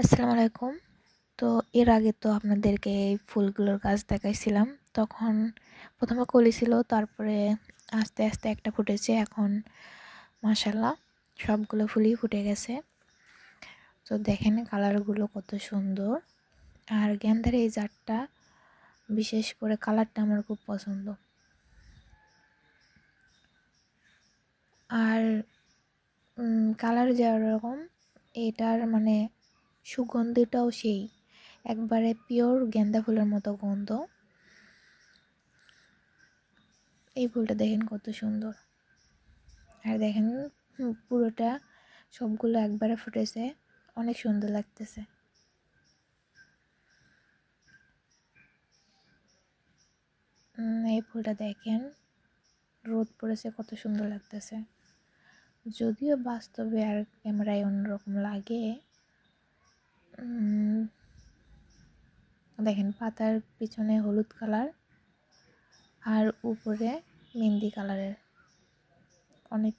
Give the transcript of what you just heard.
আসসালামু আলাইকুম। তো এর আগে তো আপনাদেরকে এই ফুলগুলোর গাছ দেখাইছিলাম। তখন ১ম এ কলি ছিল, তারপরে আস্তে, আস্তে একটা ফুটেছে। এখন মাশাআল্লাহ সবগুলো ফুলই ফুটে গেছে। তো দেখেন কালারগুলো কত সুন্দর। আর গেন্দার এই জাতটা বিশেষ করে কালারটা আমার খুব পছন্দ। আর কালার যেরকম এটার মানে সুগন্ধিটাও সেই একবারে পিওর গেন্দা ফুলের মতো গন্ধ। এই ফুলটা দেখেন কত সুন্দর। আর দেখেন পুরোটা সবগুলো একবারে ফুটেছে, অনেক সুন্দর লাগতেছে। এই ফুলটা দেখেন রোদ পড়েছে, কত সুন্দর লাগতেছে। যদিও বাস্তবে আর ক্যামেরায় অন্যরকম লাগে। দেখেন পাতার পিছনে হলুদ কালার আর উপরে মেহেন্দি কালারের, অনেক